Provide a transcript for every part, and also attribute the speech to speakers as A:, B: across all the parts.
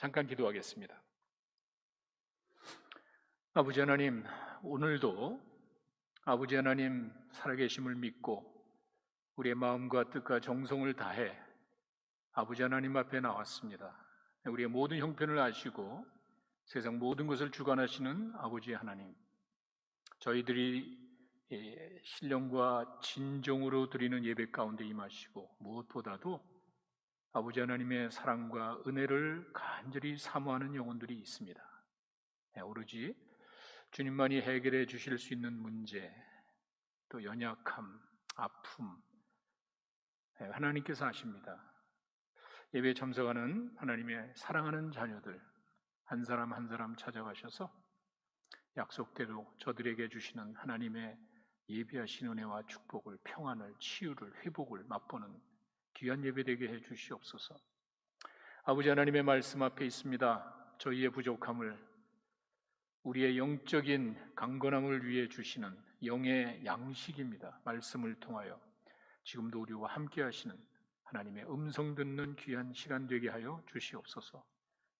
A: 잠깐 기도하겠습니다. 아버지 하나님, 오늘도 아버지 하나님 살아계심을 믿고 우리의 마음과 뜻과 정성을 다해 아버지 하나님 앞에 나왔습니다. 우리의 모든 형편을 아시고 세상 모든 것을 주관하시는 아버지 하나님, 저희들이 신령과 진정으로 드리는 예배 가운데 임하시고 무엇보다도 아버지 하나님의 사랑과 은혜를 간절히 사모하는 영혼들이 있습니다. 오로지 주님만이 해결해 주실 수 있는 문제, 또 연약함, 아픔, 하나님께서 아십니다. 예배에 참석하는 하나님의 사랑하는 자녀들 한 사람 한 사람 찾아가셔서 약속대로 저들에게 주시는 하나님의 예비하신 은혜와 축복을, 평안을, 치유를, 회복을 맛보는 귀한 예배되게 해 주시옵소서. 아버지 하나님의 말씀 앞에 있습니다. 저희의 부족함을, 우리의 영적인 강건함을 위해 주시는 영의 양식입니다. 말씀을 통하여 지금도 우리와 함께 하시는 하나님의 음성 듣는 귀한 시간 되게 하여 주시옵소서.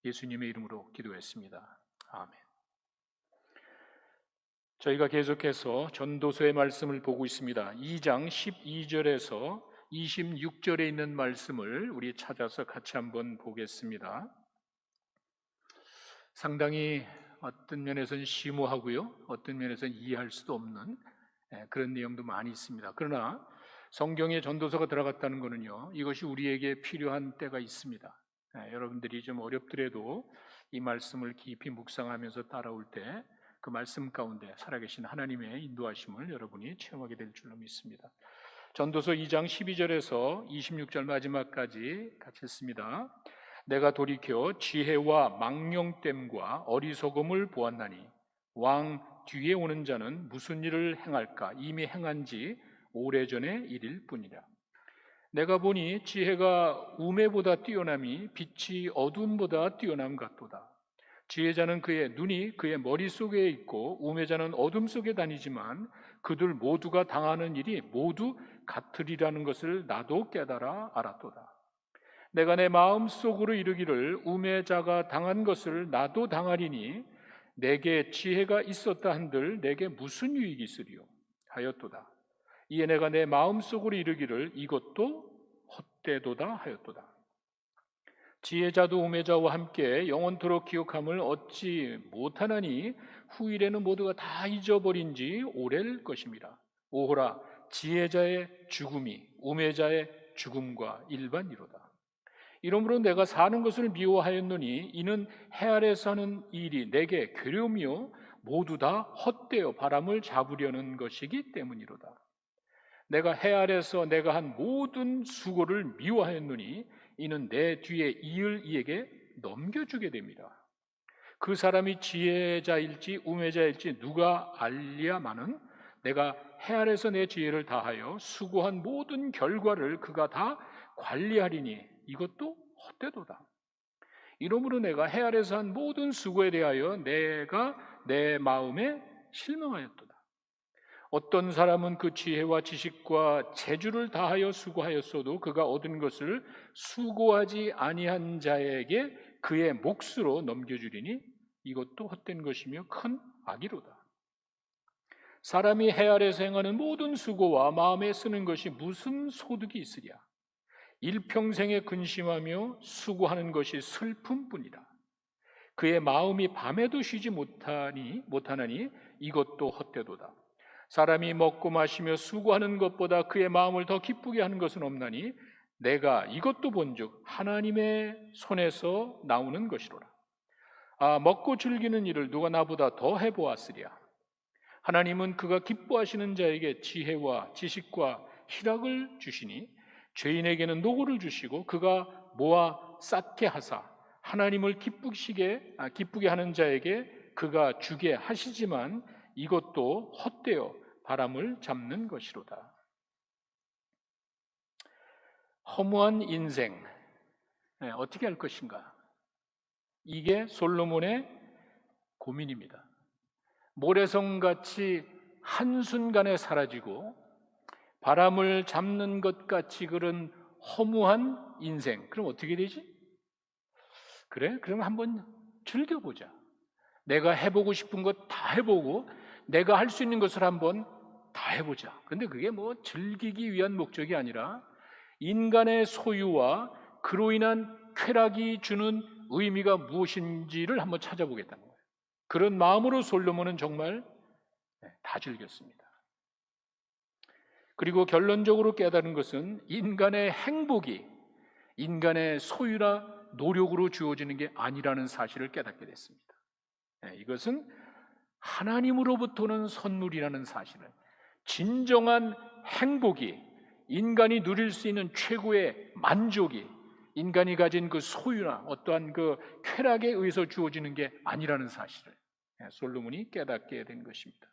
A: 예수님의 이름으로 기도했습니다. 아멘. 저희가 계속해서 전도서의 말씀을 보고 있습니다. 2장 12절에서 26절에 있는 말씀을 우리 찾아서 같이 한번 보겠습니다. 상당히 어떤 면에서는 심오하고요, 어떤 면에서는 이해할 수도 없는 그런 내용도 많이 있습니다. 그러나 성경에 전도서가 들어갔다는 것은요, 이것이 우리에게 필요한 때가 있습니다. 여러분들이 좀 어렵더라도 이 말씀을 깊이 묵상하면서 따라올 때 그 말씀 가운데 살아계신 하나님의 인도하심을 여러분이 체험하게 될 줄로 믿습니다. 전도서 2장 12절에서 26절 마지막까지 같이 읽습니다. 내가 돌이켜 지혜와 망령됨과 어리석음을 보았나니 왕 뒤에 오는 자는 무슨 일을 행할까? 이미 행한 지 오래전의 일일 뿐이라. 내가 보니 지혜가 우매보다 뛰어남이 빛이 어둠보다 뛰어남 같도다. 지혜자는 그의 눈이 그의 머릿속에 있고 우매자는 어둠 속에 다니지만 그들 모두가 당하는 일이 모두 같으리라는 것을 나도 깨달아 알았도다. 내가 내 마음속으로 이르기를 우매자가 당한 것을 나도 당하리니 내게 지혜가 있었다 한들 내게 무슨 유익이 있으리요 하였도다. 이에 내가 내 마음속으로 이르기를 이것도 헛되도다 하였도다. 지혜자도 우매자와 함께 영원토록 기억함을 얻지 못하나니 후일에는 모두가 다 잊어버린 지 오래일 것임이라. 오호라, 지혜자의 죽음이 우매자의 죽음과 일반이로다. 이러므로 내가 사는 것을 미워하였노니 이는 해 아래서 하는 일이 내게 괴로우며 모두 다 헛되어 바람을 잡으려는 것이기 때문이로다. 내가 해 아래서 내가 한 모든 수고를 미워하였노니 이는 내 뒤에 이을 이에게 넘겨주게 됩니다. 그 사람이 지혜자일지 우매자일지 누가 알리야마는 내가 해 아래서 내 지혜를 다하여 수고한 모든 결과를 그가 다 관리하리니 이것도 헛되도다. 이러므로 내가 해 아래서 한 모든 수고에 대하여 내가 내 마음에 실망하였도다. 어떤 사람은 그 지혜와 지식과 재주를 다하여 수고하였어도 그가 얻은 것을 수고하지 아니한 자에게 그의 몫으로 넘겨주리니 이것도 헛된 것이며 큰 악이로다. 사람이 해 아래서 행하는 모든 수고와 마음에 쓰는 것이 무슨 소득이 있으랴. 일평생에 근심하며 수고하는 것이 슬픔뿐이라. 그의 마음이 밤에도 쉬지 못하나니 이것도 헛되도다. 사람이 먹고 마시며 수고하는 것보다 그의 마음을 더 기쁘게 하는 것은 없나니 내가 이것도 본즉 하나님의 손에서 나오는 것이로라. 먹고 즐기는 일을 누가 나보다 더 해보았으랴. 하나님은 그가 기뻐하시는 자에게 지혜와 지식과 희락을 주시니 죄인에게는 노고를 주시고 그가 모아 쌓게 하사 하나님을 기쁘게 하는 자에게 그가 주게 하시지만 이것도 헛되어 바람을 잡는 것이로다. 허무한 인생 어떻게 할 것인가? 이게 솔로몬의 고민입니다. 모래성같이 한순간에 사라지고 바람을 잡는 것 같이 그런 허무한 인생. 그럼 어떻게 되지? 그래? 그럼 한번 즐겨보자. 내가 해보고 싶은 것 다 해보고 내가 할 수 있는 것을 한번 다 해보자. 근데 그게 뭐 즐기기 위한 목적이 아니라 인간의 소유와 그로 인한 쾌락이 주는 의미가 무엇인지를 한번 찾아보겠다는 거예요. 그런 마음으로 솔로몬은 정말 다 즐겼습니다. 그리고 결론적으로 깨달은 것은 인간의 행복이 인간의 소유나 노력으로 주어지는 게 아니라는 사실을 깨닫게 됐습니다. 이것은 하나님으로부터는 선물이라는 사실을, 진정한 행복이, 인간이 누릴 수 있는 최고의 만족이 인간이 가진 그 소유나 어떠한 그 쾌락에 의해서 주어지는 게 아니라는 사실을 솔로몬이 깨닫게 된 것입니다.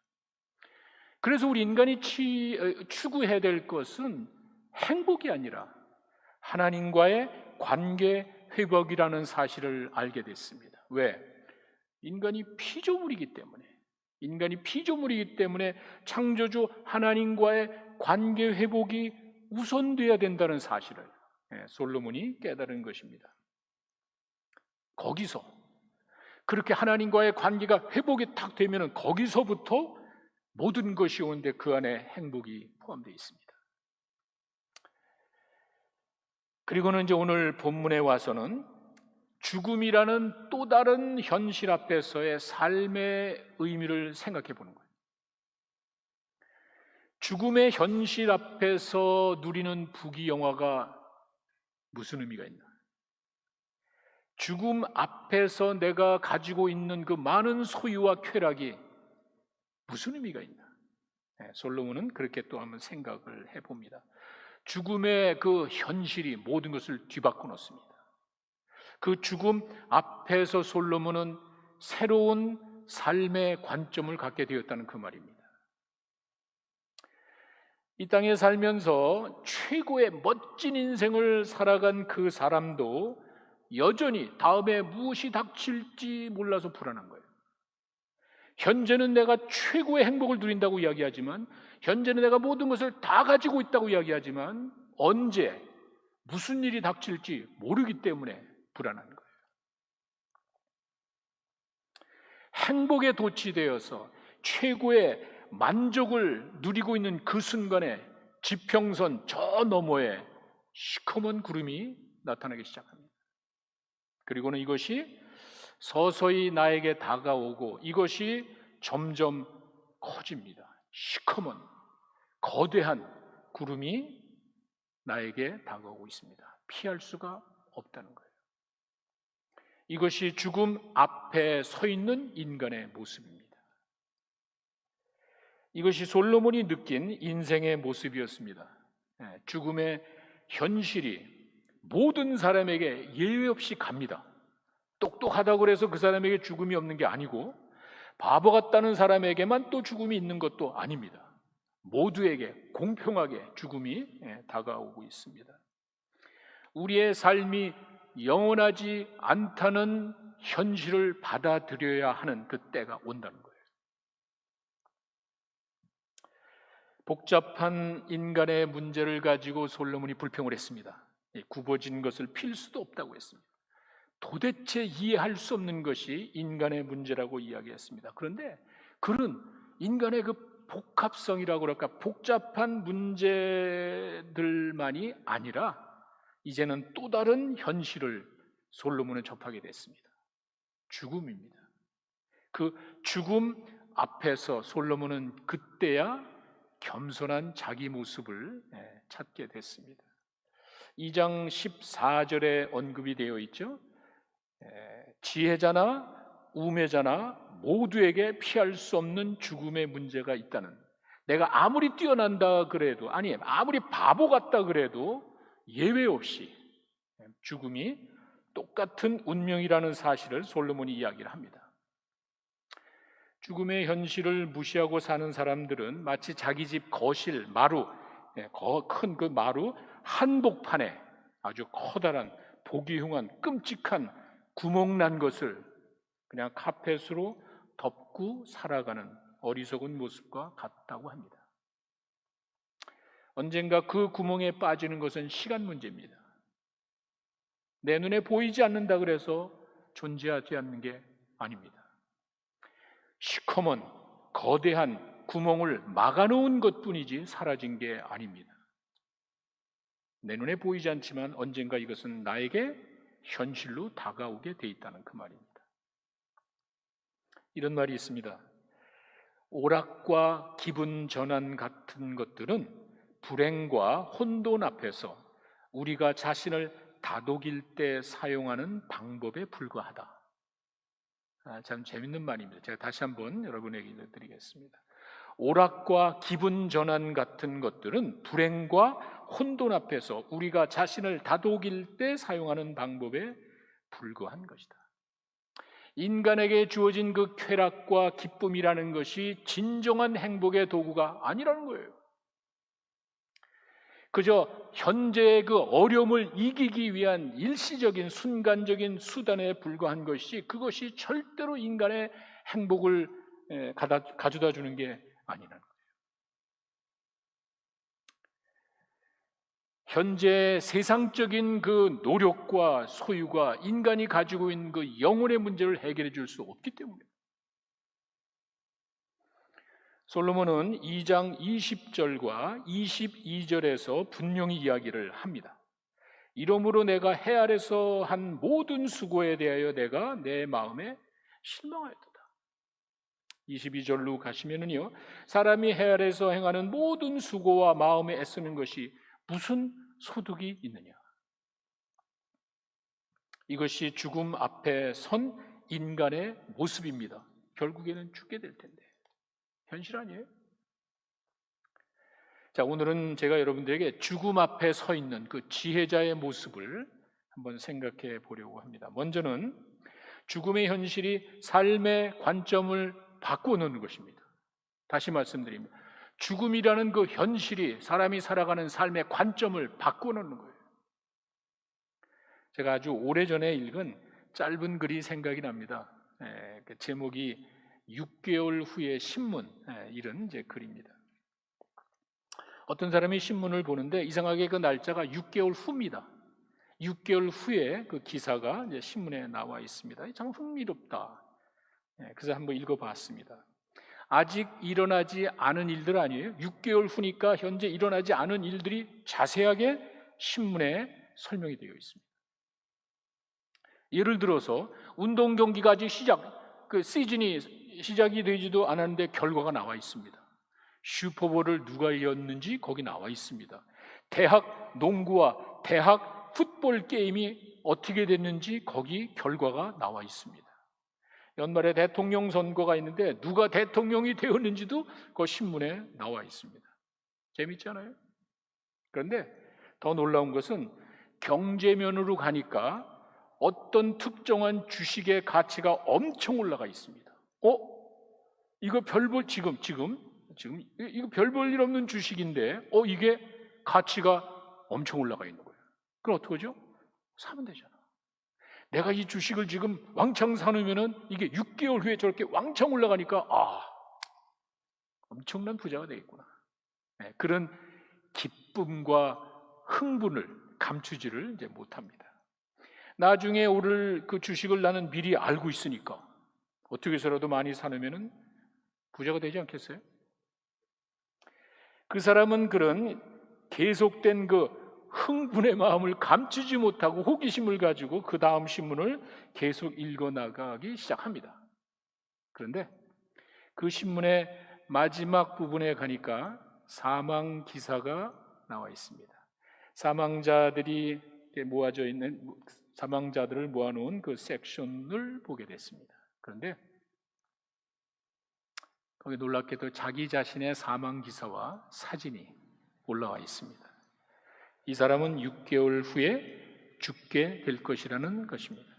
A: 그래서 우리 인간이 추구해야 될 것은 행복이 아니라 하나님과의 관계 회복이라는 사실을 알게 됐습니다. 왜? 인간이 피조물이기 때문에 창조주 하나님과의 관계 회복이 우선돼야 된다는 사실을 솔로몬이 깨달은 것입니다. 거기서 그렇게 하나님과의 관계가 회복이 딱 되면 거기서부터 모든 것이 오는데 그 안에 행복이 포함되어 있습니다. 그리고는 이제 오늘 본문에 와서는 죽음이라는 또 다른 현실 앞에서의 삶의 의미를 생각해 보는 거예요. 죽음의 현실 앞에서 누리는 부귀영화가 무슨 의미가 있나? 죽음 앞에서 내가 가지고 있는 그 많은 소유와 쾌락이 무슨 의미가 있나? 솔로몬은 그렇게 또 한번 생각을 해봅니다. 죽음의 그 현실이 모든 것을 뒤바꿔 놓습니다. 그 죽음 앞에서 솔로몬은 새로운 삶의 관점을 갖게 되었다는 그 말입니다. 이 땅에 살면서 최고의 멋진 인생을 살아간 그 사람도 여전히 다음에 무엇이 닥칠지 몰라서 불안한 거예요. 현재는 내가 최고의 행복을 누린다고 이야기하지만, 현재는 내가 모든 것을 다 가지고 있다고 이야기하지만 언제 무슨 일이 닥칠지 모르기 때문에 불안한 거예요. 행복에 도취되어서 최고의 만족을 누리고 있는 그 순간에 지평선 저 너머에 시커먼 구름이 나타나기 시작합니다. 그리고는 이것이 서서히 나에게 다가오고 이것이 점점 커집니다. 시커먼 거대한 구름이 나에게 다가오고 있습니다. 피할 수가 없다는 거예요. 이것이 죽음 앞에 서 있는 인간의 모습입니다. 이것이 솔로몬이 느낀 인생의 모습이었습니다. 죽음의 현실이 모든 사람에게 예외 없이 갑니다. 똑똑하다고 해서 그 사람에게 죽음이 없는 게 아니고, 바보 같다는 사람에게만 또 죽음이 있는 것도 아닙니다. 모두에게 공평하게 죽음이 다가오고 있습니다. 우리의 삶이 영원하지 않다는 현실을 받아들여야 하는 그 때가 온다는 거예요. 복잡한 인간의 문제를 가지고 솔로몬이 불평을 했습니다. 굽어진 것을 필 수도 없다고 했습니다. 도대체 이해할 수 없는 것이 인간의 문제라고 이야기했습니다. 그런데 그런 인간의 그 복합성이라고 그럴까, 복잡한 문제들만이 아니라 이제는 또 다른 현실을 솔로몬은 접하게 됐습니다. 죽음입니다. 그 죽음 앞에서 솔로몬은 그때야 겸손한 자기 모습을 찾게 됐습니다. 2장 14절에 언급이 되어 있죠. 지혜자나 우매자나 모두에게 피할 수 없는 죽음의 문제가 있다는, 내가 아무리 뛰어난다 그래도, 아니 아무리 바보 같다 그래도 예외 없이 죽음이 똑같은 운명이라는 사실을 솔로몬이 이야기를 합니다. 죽음의 현실을 무시하고 사는 사람들은 마치 자기 집 거실 마루, 큰 그 마루 한복판에 아주 커다란 보기 흉한 끔찍한 구멍 난 것을 그냥 카펫으로 덮고 살아가는 어리석은 모습과 같다고 합니다. 언젠가 그 구멍에 빠지는 것은 시간 문제입니다. 내 눈에 보이지 않는다 그래서 존재하지 않는 게 아닙니다. 시커먼 거대한 구멍을 막아놓은 것뿐이지 사라진 게 아닙니다. 내 눈에 보이지 않지만 언젠가 이것은 나에게 현실로 다가오게 돼 있다는 그 말입니다. 이런 말이 있습니다. 오락과 기분 전환 같은 것들은 불행과 혼돈 앞에서 우리가 자신을 다독일 때 사용하는 방법에 불과하다. 참 재밌는 말입니다. 제가 다시 한번 여러분에게 드리겠습니다. 오락과 기분 전환 같은 것들은 불행과 혼돈 앞에서 우리가 자신을 다독일 때 사용하는 방법에 불과한 것이다. 인간에게 주어진 그 쾌락과 기쁨이라는 것이 진정한 행복의 도구가 아니라는 거예요. 그저 현재의 그 어려움을 이기기 위한 일시적인 순간적인 수단에 불과한 것이, 그것이 절대로 인간의 행복을 가져다 주는 게 아니라는 거예요. 현재 세상적인 그 노력과 소유가 인간이 가지고 있는 그 영혼의 문제를 해결해 줄 수 없기 때문에, 솔로몬은 2장 20절과 22절에서 분명히 이야기를 합니다. 이러므로 내가 해 아래서 한 모든 수고에 대하여 내가 내 마음에 실망하였도다. 22절로 가시면은요, 사람이 해 아래서 행하는 모든 수고와 마음에 애쓰는 것이 무슨 소득이 있느냐? 이것이 죽음 앞에 선 인간의 모습입니다. 결국에는 죽게 될 텐데 현실 아니에요? 자, 오늘은 제가 여러분들에게 죽음 앞에 서 있는 그 지혜자의 모습을 한번 생각해 보려고 합니다. 먼저는 죽음의 현실이 삶의 관점을 바꿔놓는 것입니다. 다시 말씀드립니다. 죽음이라는 그 현실이 사람이 살아가는 삶의 관점을 바꿔놓는 거예요. 제가 아주 오래전에 읽은 짧은 글이 생각이 납니다. 그 제목이 6개월 후의 신문, 이런 이제 글입니다. 어떤 사람이 신문을 보는데 이상하게 그 날짜가 6개월 후입니다. 6개월 후에 그 기사가 이제 신문에 나와 있습니다. 참 흥미롭다. 그래서 한번 읽어봤습니다. 아직 일어나지 않은 일들 아니에요? 6개월 후니까 현재 일어나지 않은 일들이 자세하게 신문에 설명이 되어 있습니다. 예를 들어서 운동 경기가 아직 그 시즌이 시작이 되지도 않았는데 결과가 나와 있습니다. 슈퍼볼을 누가 이겼는지 거기 나와 있습니다. 대학 농구와 대학 풋볼 게임이 어떻게 됐는지 거기 결과가 나와 있습니다. 연말에 대통령 선거가 있는데 누가 대통령이 되었는지도 그 신문에 나와 있습니다. 재밌잖아요. 그런데 더 놀라운 것은 경제면으로 가니까 어떤 특정한 주식의 가치가 엄청 올라가 있습니다. 이거 별볼 지금 이거 별 볼 일 없는 주식인데 이게 가치가 엄청 올라가 있는 거예요. 그럼 어떡하죠? 사면 되잖아. 내가 이 주식을 지금 왕창 사놓으면은 이게 6개월 후에 저렇게 왕창 올라가니까 엄청난 부자가 되겠구나. 그런 기쁨과 흥분을 감추지를 이제 못합니다. 나중에 오를 그 주식을 나는 미리 알고 있으니까 어떻게 해서라도 많이 사놓으면은 부자가 되지 않겠어요? 그 사람은 그런 계속된 그 흥분의 마음을 감추지 못하고 호기심을 가지고 그 다음 신문을 계속 읽어나가기 시작합니다. 그런데 그 신문의 마지막 부분에 가니까 사망 기사가 나와 있습니다. 사망자들이 모아져 있는 사망자들을 모아놓은 그 섹션을 보게 됐습니다. 그런데 거기 놀랍게도 자기 자신의 사망 기사와 사진이 올라와 있습니다. 이 사람은 6개월 후에 죽게 될 것이라는 것입니다.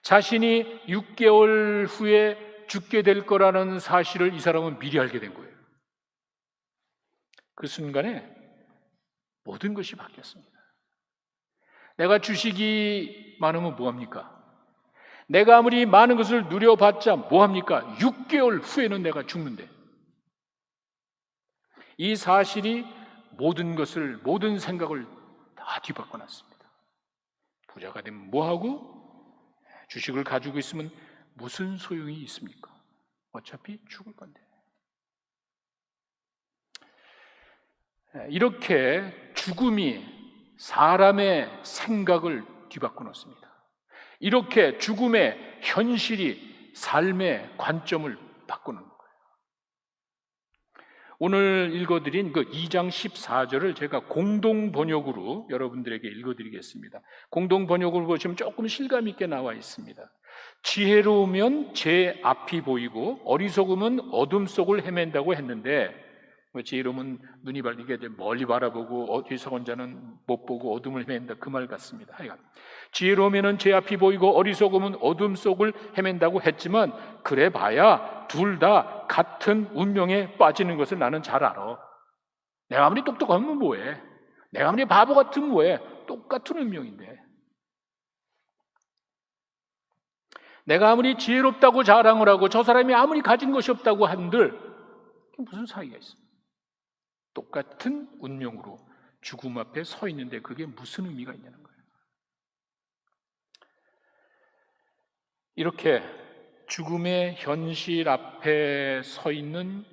A: 자신이 6개월 후에 죽게 될 거라는 사실을 이 사람은 미리 알게 된 거예요. 그 순간에 모든 것이 바뀌었습니다. 내가 주식이 많으면 뭐합니까? 내가 아무리 많은 것을 누려봤자 뭐합니까? 6개월 후에는 내가 죽는데. 이 사실이 모든 생각을 다 뒤바꿔 놨습니다. 부자가 되면 뭐하고, 주식을 가지고 있으면 무슨 소용이 있습니까? 어차피 죽을 건데. 이렇게 죽음이 사람의 생각을 뒤바꿔 놓습니다. 이렇게 죽음의 현실이 삶의 관점을 바꾸는 거예요. 오늘 읽어드린 그 2장 14절을 제가 공동 번역으로 여러분들에게 읽어드리겠습니다. 공동 번역을 보시면 조금 실감 있게 나와 있습니다. 지혜로우면 제 앞이 보이고 어리석음은 어둠 속을 헤맨다고 했는데, 지혜로우면 눈이 밝게 멀리 바라보고 어리석은 자는 못 보고 어둠을 헤맨다, 그 말 같습니다. 하여간 지혜로우면 제 앞이 보이고 어리석음은 어둠 속을 헤맨다고 했지만 그래 봐야 둘 다 같은 운명에 빠지는 것을 나는 잘 알아. 내가 아무리 똑똑하면 뭐해? 내가 아무리 바보 같으면 뭐해? 똑같은 운명인데. 내가 아무리 지혜롭다고 자랑을 하고 저 사람이 아무리 가진 것이 없다고 한들 무슨 사이가 있어? 똑같은 운명으로 죽음 앞에 서 있는데 그게 무슨 의미가 있냐는 거예요. 이렇게 죽음의 현실 앞에 서 있는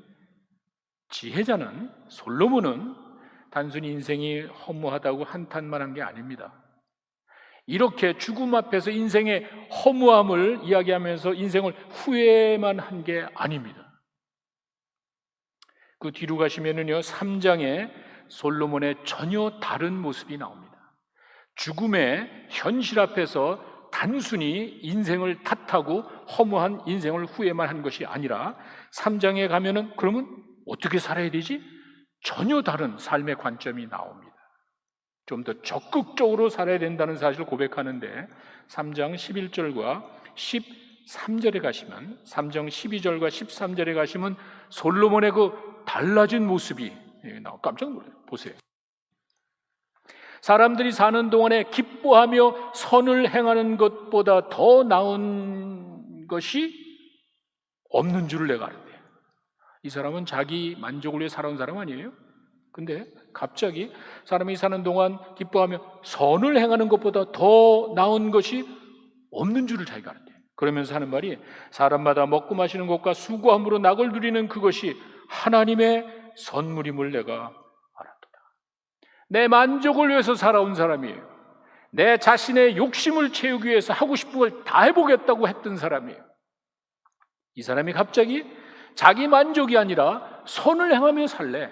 A: 지혜자는, 솔로몬은 단순히 인생이 허무하다고 한탄만 한 게 아닙니다. 이렇게 죽음 앞에서 인생의 허무함을 이야기하면서 인생을 후회만 한 게 아닙니다. 그 뒤로 가시면은요, 3장에 솔로몬의 전혀 다른 모습이 나옵니다. 죽음의 현실 앞에서 단순히 인생을 탓하고 허무한 인생을 후회만 한 것이 아니라 3장에 가면은 그러면 어떻게 살아야 되지? 전혀 다른 삶의 관점이 나옵니다. 좀 더 적극적으로 살아야 된다는 사실을 고백하는데 3장 11절과 13절에 가시면, 3장 12절과 13절에 가시면 솔로몬의 그 달라진 모습이 나와 깜짝 놀라요. 보세요. 사람들이 사는 동안에 기뻐하며 선을 행하는 것보다 더 나은 것이 없는 줄을 내가 알아야 돼. 이 사람은 자기 만족을 위해 살아온 사람 아니에요? 근데 갑자기 사람이 사는 동안 기뻐하며 선을 행하는 것보다 더 나은 것이 없는 줄을 자기가 알아야 돼. 그러면서 하는 말이, 사람마다 먹고 마시는 것과 수고함으로 낙을 누리는 그것이 하나님의 선물임을 내가 알았도다. 내 만족을 위해서 살아온 사람이에요. 내 자신의 욕심을 채우기 위해서 하고 싶은 걸 다 해보겠다고 했던 사람이에요. 이 사람이 갑자기 자기 만족이 아니라 선을 행하며 살래.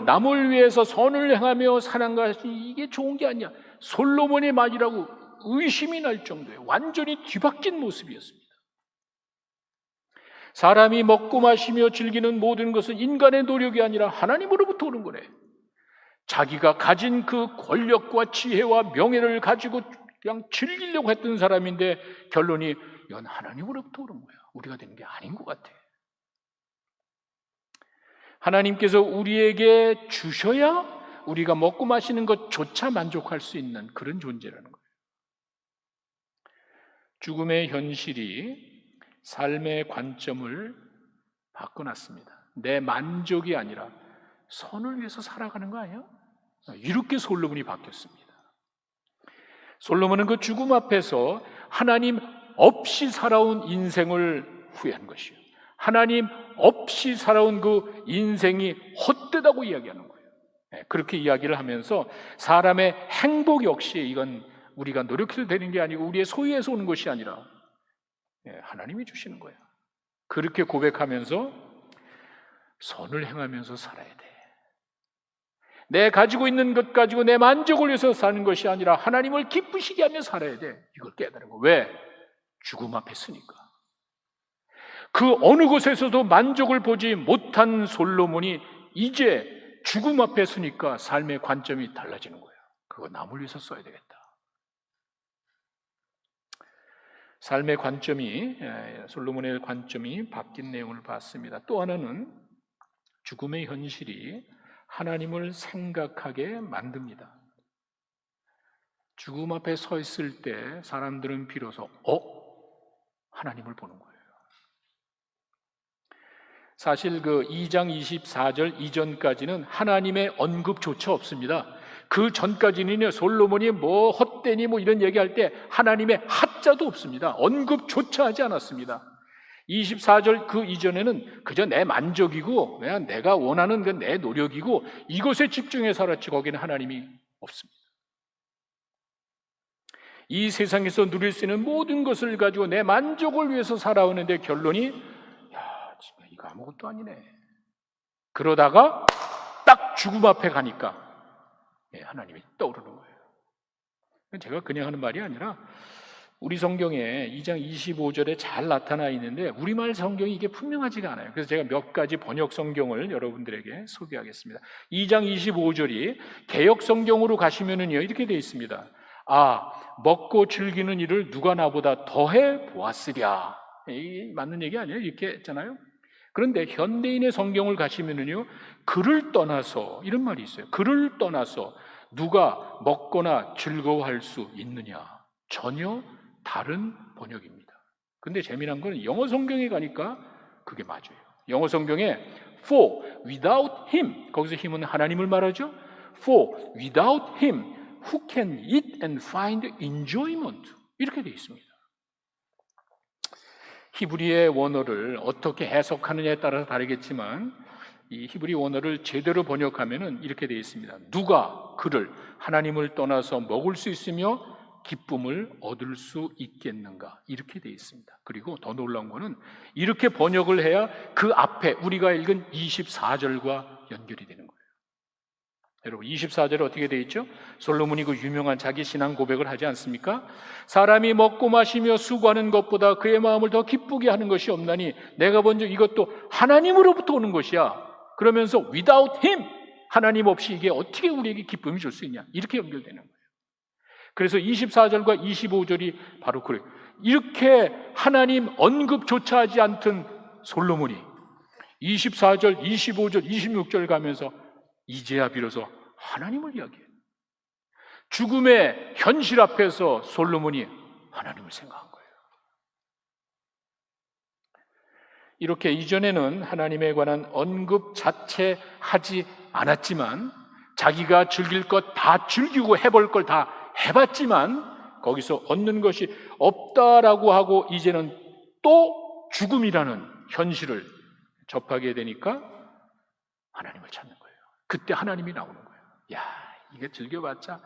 A: 남을 위해서 선을 행하며 사는 것이 이게 좋은 게 아니야. 솔로몬의 말이라고 의심이 날 정도의 완전히 뒤바뀐 모습이었습니다. 사람이 먹고 마시며 즐기는 모든 것은 인간의 노력이 아니라 하나님으로부터 오는 거래. 자기가 가진 그 권력과 지혜와 명예를 가지고 그냥 즐기려고 했던 사람인데 결론이 이건 하나님으로부터 오는 거야. 우리가 되는 게 아닌 것 같아. 하나님께서 우리에게 주셔야 우리가 먹고 마시는 것조차 만족할 수 있는 그런 존재라는 거예요. 죽음의 현실이 삶의 관점을 바꿔놨습니다. 내 만족이 아니라 선을 위해서 살아가는 거 아니야? 이렇게 솔로몬이 바뀌었습니다. 솔로몬은 그 죽음 앞에서 하나님 없이 살아온 인생을 후회한 것이요, 하나님 없이 살아온 그 인생이 헛되다고 이야기하는 거예요. 그렇게 이야기를 하면서 사람의 행복 역시 이건 우리가 노력해서 되는 게 아니고 우리의 소유에서 오는 것이 아니라 하나님이 주시는 거예요. 그렇게 고백하면서 선을 행하면서 살아야 돼. 내 가지고 있는 것 가지고 내 만족을 위해서 사는 것이 아니라 하나님을 기쁘시게 하며 살아야 돼. 이걸 깨달은 거예요. 왜? 죽음 앞에 서니까. 그 어느 곳에서도 만족을 보지 못한 솔로몬이 이제 죽음 앞에 서니까 삶의 관점이 달라지는 거예요. 그거 남을 위해서 써야 되겠다. 삶의 관점이, 솔로몬의 관점이 바뀐 내용을 봤습니다. 또 하나는 죽음의 현실이 하나님을 생각하게 만듭니다. 죽음 앞에 서 있을 때 사람들은 비로소 하나님을 보는 거예요. 사실 그 2장 24절 이전까지는 하나님의 언급조차 없습니다. 그 전까지는요, 솔로몬이 뭐 헛되니 뭐 이런 얘기할 때 하나님의 하자도 없습니다. 언급조차 하지 않았습니다. 24절 그 이전에는 그저 내 만족이고 그냥 내가 원하는 건 내 노력이고 이것에 집중해 살았지 거기는 하나님이 없습니다. 이 세상에서 누릴 수 있는 모든 것을 가지고 내 만족을 위해서 살아오는데 결론이 지금 이거 아무것도 아니네. 그러다가 딱 죽음 앞에 가니까 하나님이 떠오르는 거예요. 제가 그냥 하는 말이 아니라 우리 성경에 2장 25절에 잘 나타나 있는데 우리말 성경이 이게 분명하지가 않아요. 그래서 제가 몇 가지 번역 성경을 여러분들에게 소개하겠습니다. 2장 25절이 개역 성경으로 가시면은요 이렇게 되어 있습니다. 먹고 즐기는 일을 누가 나보다 더해 보았으랴. 이게 맞는 얘기 아니에요? 이렇게 했잖아요. 그런데 현대인의 성경을 가시면은요 그를 떠나서 이런 말이 있어요. 그를 떠나서 누가 먹거나 즐거워할 수 있느냐? 전혀 다른 번역입니다. 근데 재미난 건 영어 성경에 가니까 그게 맞아요. 영어 성경에 for without him, 거기서 힘은 하나님을 말하죠. For without him who can eat and find enjoyment, 이렇게 되어 있습니다. 히브리의 원어를 어떻게 해석하느냐에 따라서 다르겠지만 이 히브리 원어를 제대로 번역하면은 이렇게 되어 있습니다. 누가 그를 하나님을 떠나서 먹을 수 있으며 기쁨을 얻을 수 있겠는가, 이렇게 되어 있습니다. 그리고 더 놀라운 거는 이렇게 번역을 해야 그 앞에 우리가 읽은 24절과 연결이 되는 거예요. 여러분 24절에 어떻게 되어 있죠? 솔로몬이 그 유명한 자기 신앙 고백을 하지 않습니까? 사람이 먹고 마시며 수고하는 것보다 그의 마음을 더 기쁘게 하는 것이 없나니 내가 먼저 이것도 하나님으로부터 오는 것이야. 그러면서 without him, 하나님 없이 이게 어떻게 우리에게 기쁨을 줄 수 있냐, 이렇게 연결되는 거예요. 그래서 24절과 25절이 바로 그래요. 이렇게 하나님 언급조차 하지 않던 솔로몬이 24절, 25절, 26절 가면서 이제야 비로소 하나님을 이야기해요. 죽음의 현실 앞에서 솔로몬이 하나님을 생각한 거예요. 이렇게 이전에는 하나님에 관한 언급 자체 하지 않았지만 자기가 즐길 것 다 즐기고 해볼 걸 다 해봤지만 거기서 얻는 것이 없다라고 하고 이제는 또 죽음이라는 현실을 접하게 되니까 하나님을 찾는 거예요. 그때 하나님이 나오는 거예요. 이게 즐겨봤자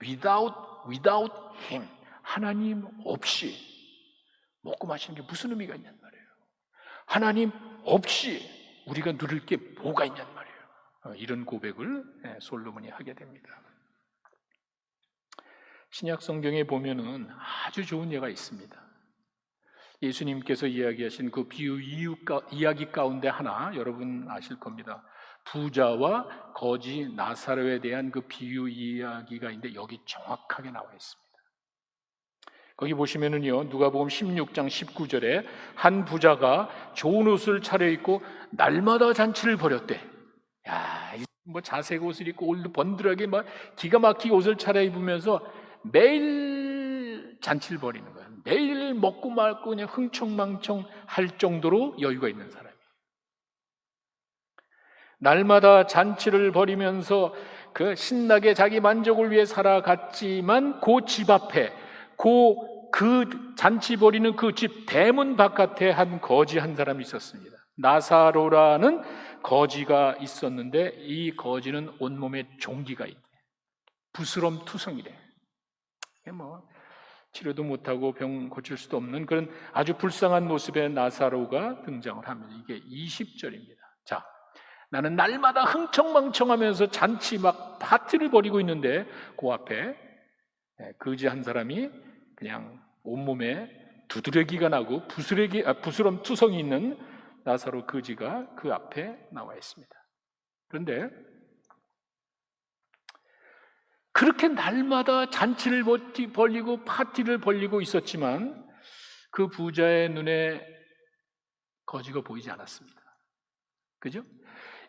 A: without him, 하나님 없이 먹고 마시는 게 무슨 의미가 있냔 말이에요. 하나님 없이 우리가 누릴 게 뭐가 있냔 말이에요. 이런 고백을 솔로몬이 하게 됩니다. 신약 성경에 보면은 아주 좋은 예가 있습니다. 예수님께서 이야기하신 그 비유 이야기 가운데 하나 여러분 아실 겁니다. 부자와 거지 나사로에 대한 그 비유 이야기가 있는데 여기 정확하게 나와 있습니다. 거기 보시면은요, 누가복음 16장 19절에 한 부자가 좋은 옷을 차려입고 날마다 잔치를 벌였대. 뭐 자색 옷을 입고 올도 번들하게 막 기가 막히게 옷을 차려입으면서 매일 잔치를 벌이는 거예요. 매일 먹고 말고 그냥 흥청망청 할 정도로 여유가 있는 사람이에요. 날마다 잔치를 벌이면서 그 신나게 자기 만족을 위해 살아갔지만 그 집 앞에 그 잔치 벌이는 그 집 대문 바깥에 한 거지 한 사람이 있었습니다. 나사로라는 거지가 있었는데 이 거지는 온몸에 종기가 있대. 부스럼투성이래. 뭐 치료도 못하고 병 고칠 수도 없는 그런 아주 불쌍한 모습의 나사로가 등장을 합니다. 이게 20절입니다. 자, 나는 날마다 흥청망청하면서 잔치 막 파티를 벌이고 있는데 그 앞에 거지 한 사람이 그냥 온몸에 두드러기가 나고 부스럼투성이 있는 나사로 거지가 그 앞에 나와 있습니다. 그런데 그렇게 날마다 잔치를 벌리고 파티를 벌리고 있었지만 그 부자의 눈에 거지가 보이지 않았습니다. 그죠?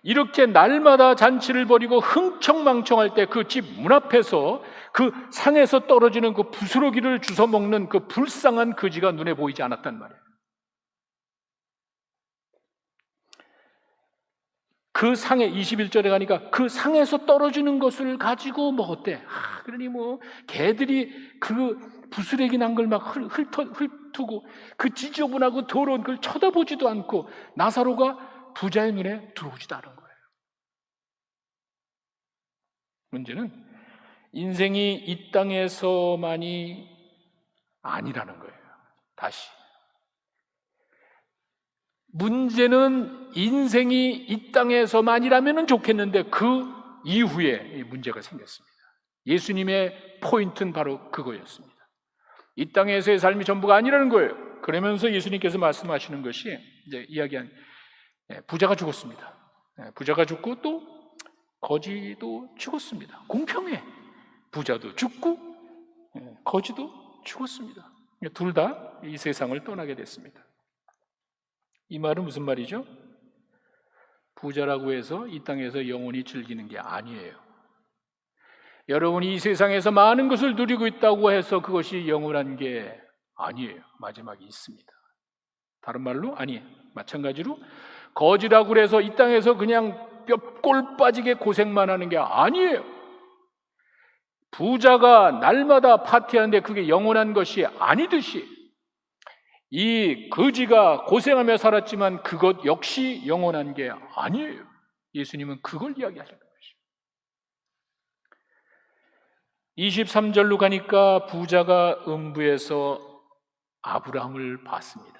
A: 이렇게 날마다 잔치를 벌이고 흥청망청할 때 그 집 문 앞에서 그 산에서 떨어지는 그 부스러기를 주워 먹는 그 불쌍한 거지가 눈에 보이지 않았단 말이에요. 그 상에 21절에 가니까 그 상에서 떨어지는 것을 가지고 먹었대. 그러니 뭐 개들이 그 부스레기 난 걸 막 훑고 그 지저분하고 더러운 걸 쳐다보지도 않고 나사로가 부자의 눈에 들어오지도 않은 거예요. 문제는 인생이 이 땅에서만이 아니라는 거예요. 다시 문제는 인생이 이 땅에서만이라면 좋겠는데 그 이후에 문제가 생겼습니다. 예수님의 포인트는 바로 그거였습니다. 이 땅에서의 삶이 전부가 아니라는 거예요. 그러면서 예수님께서 말씀하시는 것이 이제 이야기한 부자가 죽었습니다. 부자가 죽고 또 거지도 죽었습니다. 공평해. 부자도 죽고 거지도 죽었습니다. 둘 다 이 세상을 떠나게 됐습니다. 이 말은 무슨 말이죠? 부자라고 해서 이 땅에서 영원히 즐기는 게 아니에요. 여러분이 이 세상에서 많은 것을 누리고 있다고 해서 그것이 영원한 게 아니에요. 마지막이 있습니다. 다른 말로 마찬가지로 거지라고 해서 이 땅에서 그냥 뼈골 빠지게 고생만 하는 게 아니에요. 부자가 날마다 파티하는데 그게 영원한 것이 아니듯이 이 거지가 고생하며 살았지만 그것 역시 영원한 게 아니에요. 예수님은 그걸 이야기하시는 것이죠. 23절로 가니까 부자가 음부에서 아브라함을 봤습니다.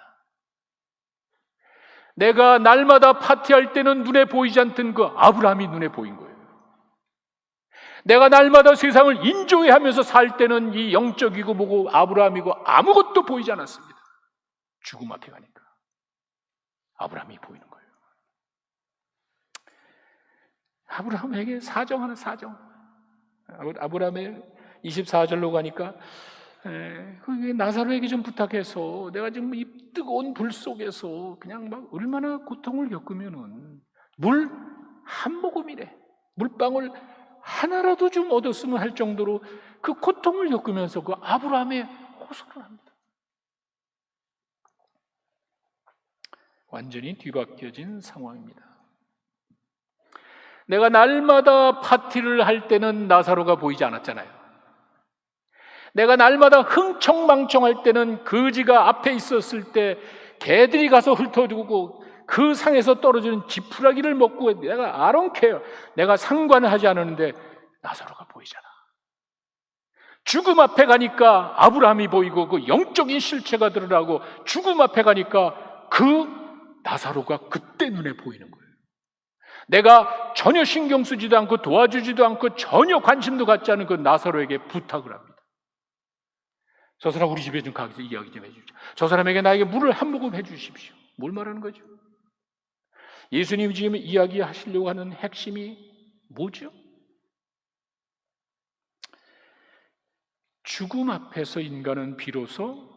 A: 내가 날마다 파티할 때는 눈에 보이지 않던 그 아브라함이 눈에 보인 거예요. 내가 날마다 세상을 인조해하면서 살 때는 이 영적이고 뭐고 아브라함이고 아무것도 보이지 않았습니다. 죽음 앞에 가니까 아브라함이 보이는 거예요. 아브라함에게 사정. 아브라함의 24절로 가니까 나사로에게 좀 부탁해서 내가 지금 이 뜨거운 불 속에서 그냥 막 얼마나 고통을 겪으면은 물 한 모금이래. 물방울 하나라도 좀 얻었으면 할 정도로 그 고통을 겪으면서 그 아브라함의 호소를 합니다. 완전히 뒤바뀌어진 상황입니다. 내가 날마다 파티를 할 때는 나사로가 보이지 않았잖아요. 내가 날마다 흥청망청할 때는 거지가 앞에 있었을 때 개들이 가서 훑어주고 그 상에서 떨어지는 지푸라기를 먹고 내가 I don't care. 내가 상관을 하지 않았는데 나사로가 보이잖아. 죽음 앞에 가니까 아브라함이 보이고 그 영적인 실체가 드러나고 죽음 앞에 가니까 그 나사로가 그때 눈에 보이는 거예요. 내가 전혀 신경 쓰지도 않고 도와주지도 않고 전혀 관심도 갖지 않은 그 나사로에게 부탁을 합니다. 저 사람 우리 집에 좀 가서 이야기 좀 해주십시오. 저 사람에게 나에게 물을 한 모금 해주십시오. 뭘 말하는 거죠? 예수님이 지금 이야기하시려고 하는 핵심이 뭐죠? 죽음 앞에서 인간은 비로소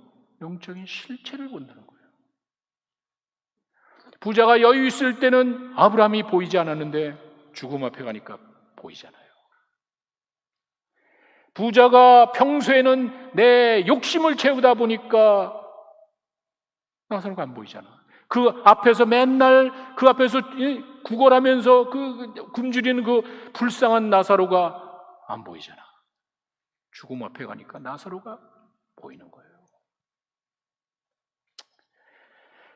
A: 영적인 실체를 본다는 거예요. 부자가 여유 있을 때는 아브라함이 보이지 않았는데 죽음 앞에 가니까 보이잖아요. 부자가 평소에는 내 욕심을 채우다 보니까 나사로가 안 보이잖아. 그 앞에서 맨날 그 앞에서 구걸하면서 굶주리는 그 불쌍한 나사로가 안 보이잖아. 죽음 앞에 가니까 나사로가 보이는 거예요.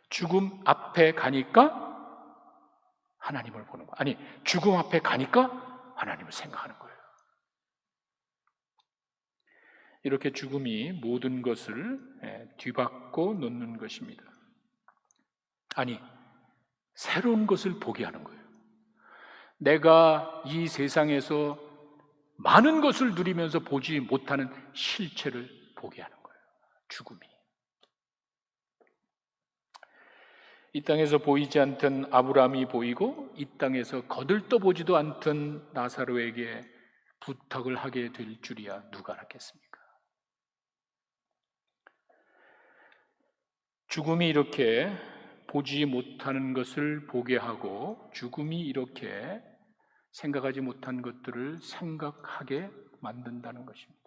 A: 죽음 앞에 가니까 하나님을 보는 거예요. 죽음 앞에 가니까 하나님을 생각하는 거예요. 이렇게 죽음이 모든 것을 뒤바꿔 놓는 것입니다. 새로운 것을 보게 하는 거예요. 내가 이 세상에서 많은 것을 누리면서 보지 못하는 실체를 보게 하는 거예요. 죽음이. 이 땅에서 보이지 않던 아브라함이 보이고 이 땅에서 거들떠보지도 않던 나사로에게 부탁을 하게 될 줄이야 누가 알았겠습니까? 죽음이 이렇게 보지 못하는 것을 보게 하고 죽음이 이렇게 생각하지 못한 것들을 생각하게 만든다는 것입니다.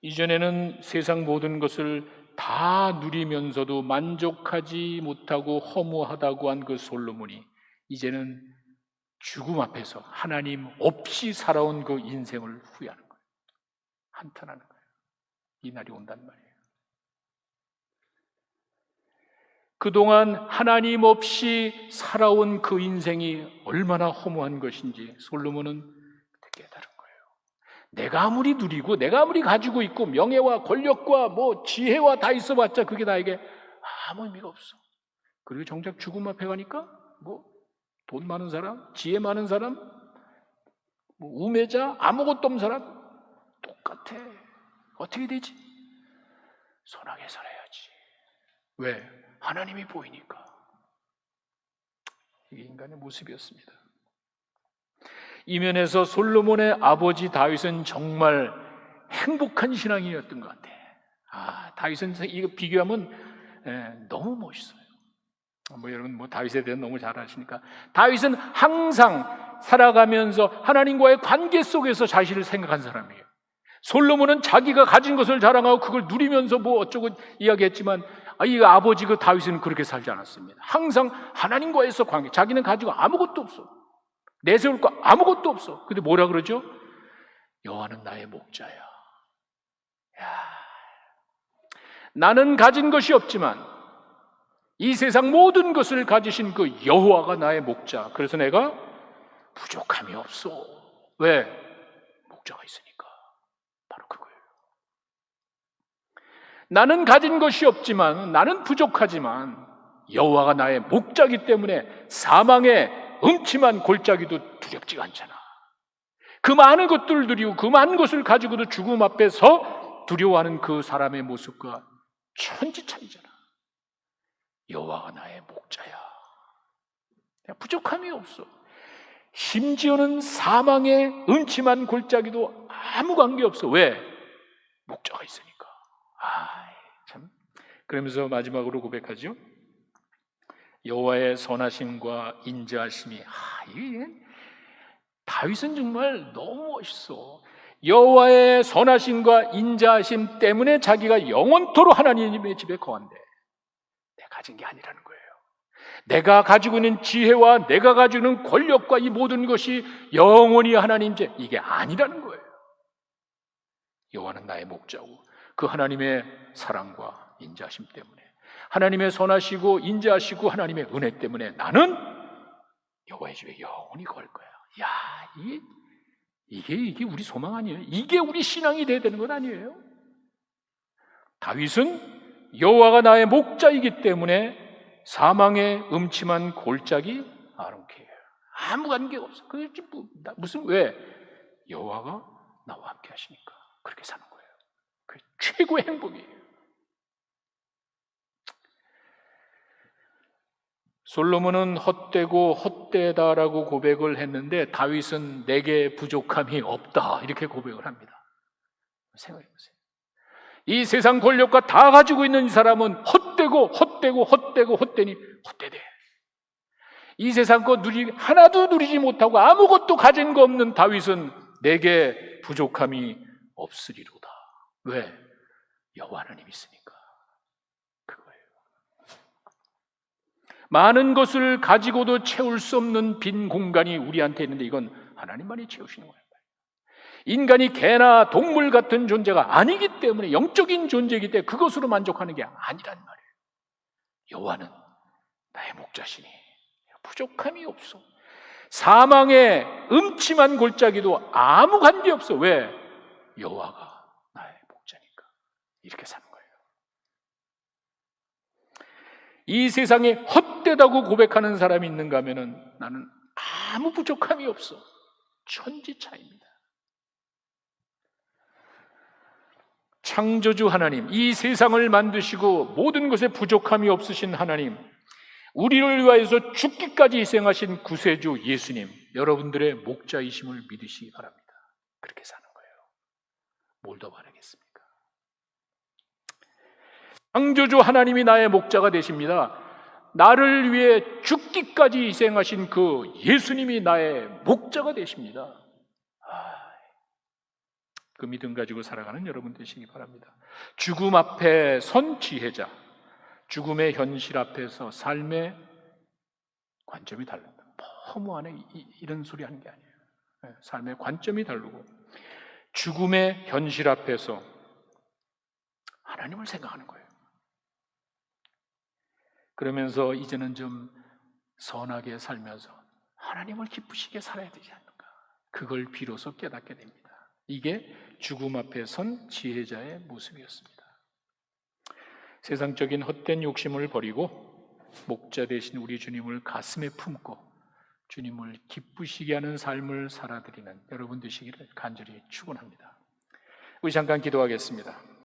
A: 이전에는 세상 모든 것을 다 누리면서도 만족하지 못하고 허무하다고 한 그 솔로몬이 이제는 죽음 앞에서 하나님 없이 살아온 그 인생을 후회하는 거예요. 한탄하는 거예요. 이 날이 온단 말이에요. 그동안 하나님 없이 살아온 그 인생이 얼마나 허무한 것인지 솔로몬은 깨달은 거예요. 내가 아무리 누리고 내가 아무리 가지고 있고 명예와 권력과 지혜와 다 있어봤자 그게 나에게 아무 의미가 없어. 그리고 정작 죽음 앞에 가니까 돈 많은 사람, 지혜 많은 사람, 우매자, 아무것도 없는 사람 똑같아. 어떻게 되지? 선하게 살아야지. 왜? 하나님이 보이니까. 이게 인간의 모습이었습니다. 이 면에서 솔로몬의 아버지 다윗은 정말 행복한 신앙인이었던 것 같아. 다윗은 이거 비교하면 너무 멋있어요. 여러분 다윗에 대해 너무 잘 아시니까. 다윗은 항상 살아가면서 하나님과의 관계 속에서 자신을 생각한 사람이에요. 솔로몬은 자기가 가진 것을 자랑하고 그걸 누리면서 어쩌고 이야기했지만 이 아버지 그 다윗은 그렇게 살지 않았습니다. 항상 하나님과에서 관계, 자기는 가지고 아무것도 없어. 내세울 거 아무것도 없어. 근데 뭐라 그러죠? 여호와는 나의 목자야. 나는 가진 것이 없지만 이 세상 모든 것을 가지신 그 여호와가 나의 목자. 그래서 내가 부족함이 없어. 왜? 목자가 있으니까. 바로 그거예요. 나는 가진 것이 없지만, 나는 부족하지만 여호와가 나의 목자이기 때문에 사망의 음침한 골짜기도 두렵지가 않잖아. 그 많은 것들을 누리고 그 많은 것을 가지고도 죽음 앞에서 두려워하는 그 사람의 모습과 천지 차이잖아. 여호와가 나의 목자야. 부족함이 없어. 심지어는 사망의 음침한 골짜기도 아무 관계없어. 왜? 목자가 있으니까. 참. 그러면서 마지막으로 고백하죠. 여호와의 선하심과 인자하심이. 다윗은 정말 너무 멋있어. 여호와의 선하심과 인자하심 때문에 자기가 영원토록 하나님의 집에 거한대. 내가 가진 게 아니라는 거예요. 내가 가지고 있는 지혜와 내가 가지고 있는 권력과 이 모든 것이 영원히 하나님 제 이게 아니라는 거예요. 여호와는 나의 목자고 그 하나님의 사랑과 인자하심 때문에, 하나님의 선하시고 인자하시고 하나님의 은혜 때문에 나는 여호와의 집에 영원히 걸 거야. 이게 우리 소망 아니에요? 이게 우리 신앙이 돼야 되는 건 아니에요? 다윗은 여호와가 나의 목자이기 때문에 사망의 음침한 골짜기 아론케요. 아무 관계가 없어. 왜? 여호와가 나와 함께 하시니까 그렇게 사는 거예요. 그게 최고의 행복이에요. 솔로몬은 헛되고 헛되다라고 고백을 했는데 다윗은 내게 부족함이 없다 이렇게 고백을 합니다. 생각해보세요. 이 세상 권력과 다 가지고 있는 이 사람은 헛되니 헛되대. 이 세상 거 하나도 누리지 못하고 아무것도 가진 거 없는 다윗은 내게 부족함이 없으리로다. 왜? 여호와 하나님 있으니까. 그거예요. 많은 것을 가지고도 채울 수 없는 빈 공간이 우리한테 있는데 이건 하나님만이 채우시는 거예요. 인간이 개나 동물 같은 존재가 아니기 때문에, 영적인 존재이기 때문에 그것으로 만족하는 게 아니란 말이에요. 여호와는 나의 목자시니 부족함이 없어. 사망의 음침한 골짜기도 아무 관계없어. 왜? 여호와가 나의 목자니까. 이렇게 사는 거예요. 이 세상에 헛되다고 고백하는 사람이 있는가 하면은 나는 아무 부족함이 없어. 천지차입니다. 창조주 하나님, 이 세상을 만드시고 모든 것에 부족함이 없으신 하나님, 우리를 위하여서 죽기까지 희생하신 구세주 예수님, 여러분들의 목자이심을 믿으시기 바랍니다. 그렇게 사는 거예요. 뭘 더 바라겠습니까? 창조주 하나님이 나의 목자가 되십니다. 나를 위해 죽기까지 희생하신 그 예수님이 나의 목자가 되십니다. 그 믿음 가지고 살아가는 여러분 되시기 바랍니다. 죽음 앞에 선 지혜자, 죽음의 현실 앞에서 삶의 관점이 다른다. 너무 안에 이런 소리 하는 게 아니에요. 삶의 관점이 다르고 죽음의 현실 앞에서 하나님을 생각하는 거예요. 그러면서 이제는 좀 선하게 살면서 하나님을 기쁘시게 살아야 되지 않는가. 그걸 비로소 깨닫게 됩니다. 이게 죽음 앞에 선 지혜자의 모습이었습니다. 세상적인 헛된 욕심을 버리고 목자 되신 우리 주님을 가슴에 품고 주님을 기쁘시게 하는 삶을 살아드리는 여러분 되시기를 간절히 축원합니다. 우리 잠깐 기도하겠습니다.